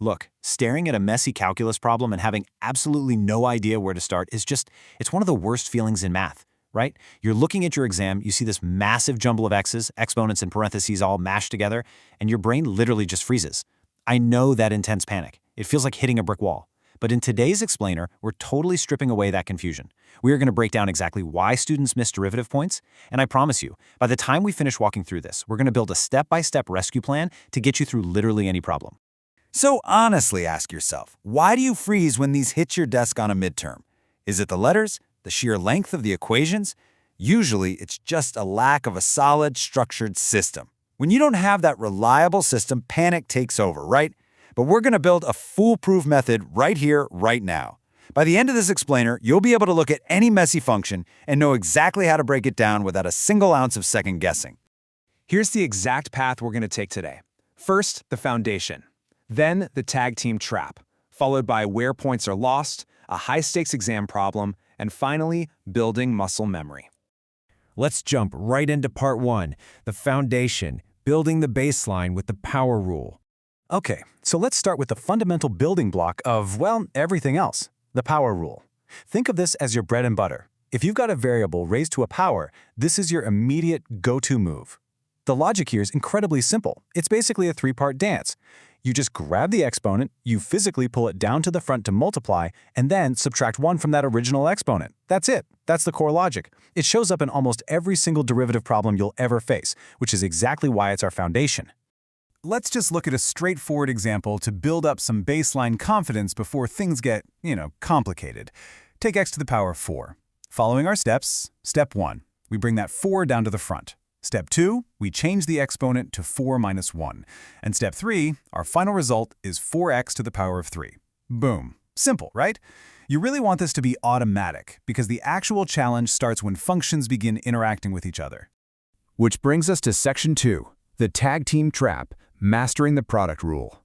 Look, staring at a messy calculus problem and having absolutely no idea where to start it's one of the worst feelings in math, right? You're looking at your exam, you see this massive jumble of x's, exponents and parentheses all mashed together, and your brain literally just freezes. I know that intense panic. It feels like hitting a brick wall. But in today's explainer, we're totally stripping away that confusion. We are going to break down exactly why students miss derivative points, and I promise you, by the time we finish walking through this, we're going to build a step-by-step rescue plan to get you through literally any problem. So honestly ask yourself, why do you freeze when these hit your desk on a midterm? Is it the letters? The sheer length of the equations? Usually, it's just a lack of a solid, structured system. When you don't have that reliable system, panic takes over, right? But we're going to build a foolproof method right here, right now. By the end of this explainer, you'll be able to look at any messy function and know exactly how to break it down without a single ounce of second guessing. Here's the exact path we're going to take today. First, the foundation. Then, the tag team trap, followed by where points are lost, a high-stakes exam problem, and finally, building muscle memory. Let's jump right into part 1, the foundation, building the baseline with the power rule. Okay, so let's start with the fundamental building block of, well, everything else, the power rule. Think of this as your bread and butter. If you've got a variable raised to a power, this is your immediate go-to move. The logic here is incredibly simple. It's basically a three-part dance. You just grab the exponent, you physically pull it down to the front to multiply, and then subtract 1 from that original exponent. That's it. That's the core logic. It shows up in almost every single derivative problem you'll ever face, which is exactly why it's our foundation. Let's just look at a straightforward example to build up some baseline confidence before things get, complicated. Take x to the power 4. Following our steps, step 1, we bring that 4 down to the front. Step 2, we change the exponent to 4 minus 1. And step 3, our final result is 4x to the power of 3. Boom. Simple, right? You really want this to be automatic because the actual challenge starts when functions begin interacting with each other. Which brings us to section 2, the tag team trap, mastering the product rule.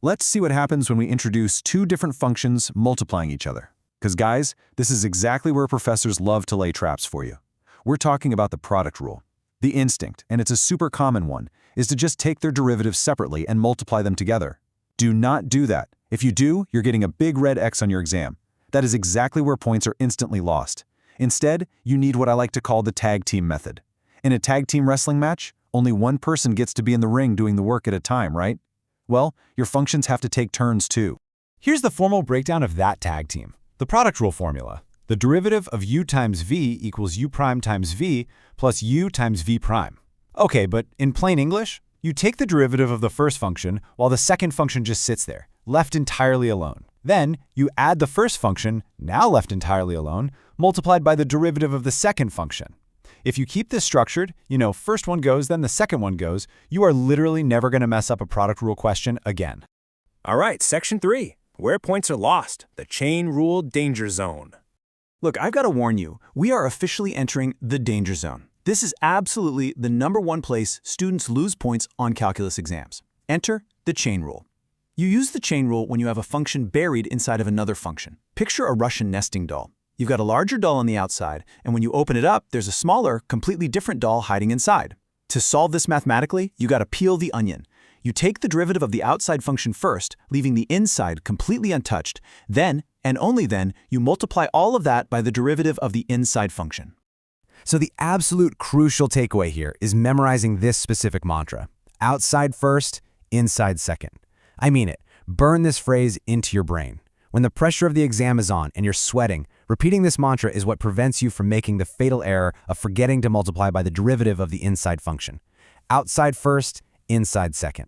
Let's see what happens when we introduce two different functions multiplying each other. Because guys, this is exactly where professors love to lay traps for you. We're talking about the product rule. The instinct, and it's a super common one, is to just take their derivatives separately and multiply them together. Do not do that. If you do, you're getting a big red X on your exam. That is exactly where points are instantly lost. Instead, you need what I like to call the tag team method. In a tag team wrestling match, only one person gets to be in the ring doing the work at a time, right? Well, your functions have to take turns too. Here's the formal breakdown of that tag team. The product rule formula. The derivative of u times v equals u prime times v plus u times v prime. Okay, but in plain English, you take the derivative of the first function while the second function just sits there, left entirely alone. Then, you add the first function, now left entirely alone, multiplied by the derivative of the second function. If you keep this structured, first one goes, then the second one goes, you are literally never going to mess up a product rule question again. All right, section 3, where points are lost, the chain rule danger zone. Look, I've got to warn you, we are officially entering the danger zone. This is absolutely the #1 place students lose points on calculus exams. Enter the chain rule. You use the chain rule when you have a function buried inside of another function. Picture a Russian nesting doll. You've got a larger doll on the outside, and when you open it up, there's a smaller, completely different doll hiding inside. To solve this mathematically, you got to peel the onion. You take the derivative of the outside function first, leaving the inside completely untouched. Then, and only then, you multiply all of that by the derivative of the inside function. So the absolute crucial takeaway here is memorizing this specific mantra. Outside first, inside second. I mean it. Burn this phrase into your brain. When the pressure of the exam is on and you're sweating, repeating this mantra is what prevents you from making the fatal error of forgetting to multiply by the derivative of the inside function. Outside first, inside second.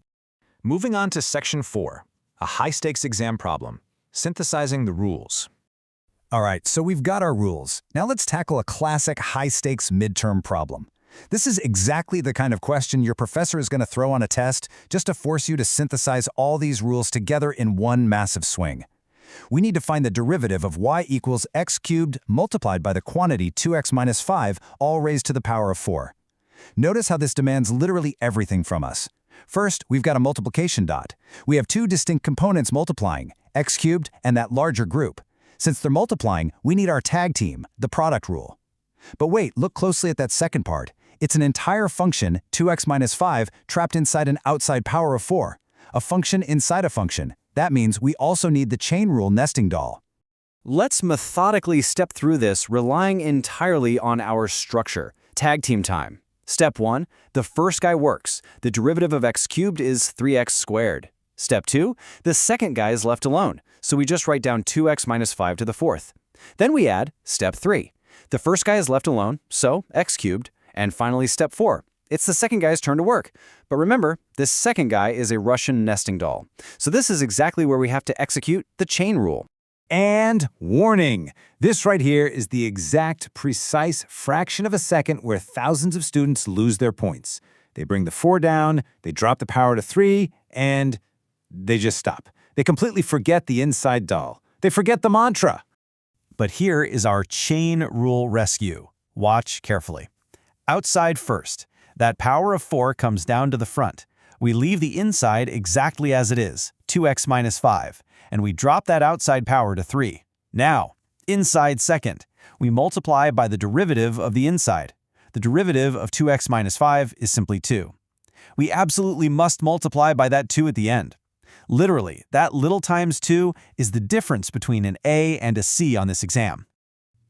Moving on to section 4, a high-stakes exam problem, synthesizing the rules. All right, so we've got our rules. Now let's tackle a classic high-stakes midterm problem. This is exactly the kind of question your professor is going to throw on a test just to force you to synthesize all these rules together in one massive swing. We need to find the derivative of y equals x cubed multiplied by the quantity 2x minus 5, all raised to the power of 4. Notice how this demands literally everything from us. First, we've got a multiplication dot. We have two distinct components multiplying, x cubed and that larger group. Since they're multiplying, we need our tag team, the product rule. But wait, look closely at that second part. It's an entire function, 2x minus 5, trapped inside an outside power of 4. A function inside a function. That means we also need the chain rule nesting doll. Let's methodically step through this, relying entirely on our structure. Tag team time. Step 1, the first guy works. The derivative of x cubed is 3x squared. Step 2, the second guy is left alone, so we just write down 2x minus 5 to the fourth. Then we add step 3. The first guy is left alone, so x cubed. And finally, step 4. It's the second guy's turn to work. But remember, this second guy is a Russian nesting doll. So this is exactly where we have to execute the chain rule. And warning! This right here is the exact, precise fraction of a second where thousands of students lose their points. They bring the 4 down, they drop the power to 3, and they just stop. They completely forget the inside doll. They forget the mantra. But here is our chain rule rescue. Watch carefully. Outside first. That power of 4 comes down to the front. We leave the inside exactly as it is, 2x minus 5. And we drop that outside power to 3. Now, inside second, we multiply by the derivative of the inside. The derivative of 2x minus 5 is simply 2. We absolutely must multiply by that 2 at the end. Literally, that little times 2 is the difference between an A and a C on this exam.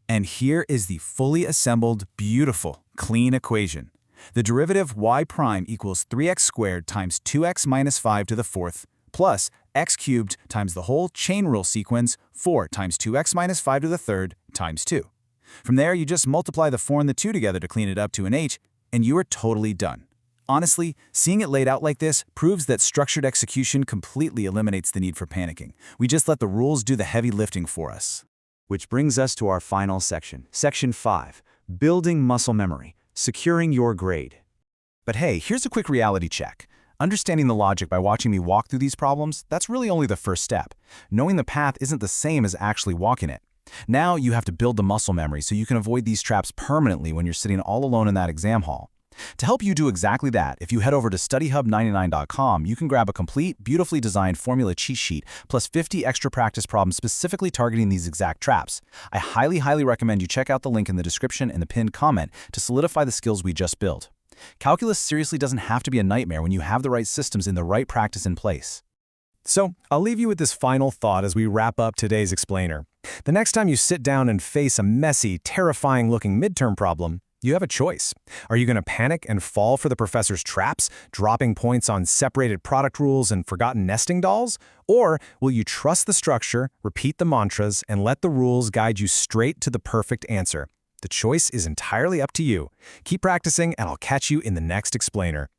And here is the fully assembled, beautiful, clean equation. The derivative y prime equals 3x squared times 2x minus 5 to the fourth plus x cubed times the whole chain rule sequence 4 times 2x minus 5 to the third times 2. From there, you just multiply the 4 and the 2 together to clean it up to an h, and you are totally done. Honestly, seeing it laid out like this proves that structured execution completely eliminates the need for panicking. We just let the rules do the heavy lifting for us. Which brings us to our final section. Section 5, building muscle memory, securing your grade. But hey, here's a quick reality check. Understanding the logic by watching me walk through these problems, that's really only the first step. Knowing the path isn't the same as actually walking it. Now you have to build the muscle memory so you can avoid these traps permanently when you're sitting all alone in that exam hall. To help you do exactly that, if you head over to studyhub99.com, you can grab a complete, beautifully designed formula cheat sheet plus 50 extra practice problems specifically targeting these exact traps. I highly recommend you check out the link in the description and the pinned comment to solidify the skills we just built. Calculus seriously doesn't have to be a nightmare when you have the right systems and the right practice in place. So, I'll leave you with this final thought as we wrap up today's explainer. The next time you sit down and face a messy, terrifying-looking midterm problem, you have a choice. Are you going to panic and fall for the professor's traps, dropping points on separated product rules and forgotten nesting dolls? Or will you trust the structure, repeat the mantras, and let the rules guide you straight to the perfect answer? The choice is entirely up to you. Keep practicing, and I'll catch you in the next explainer.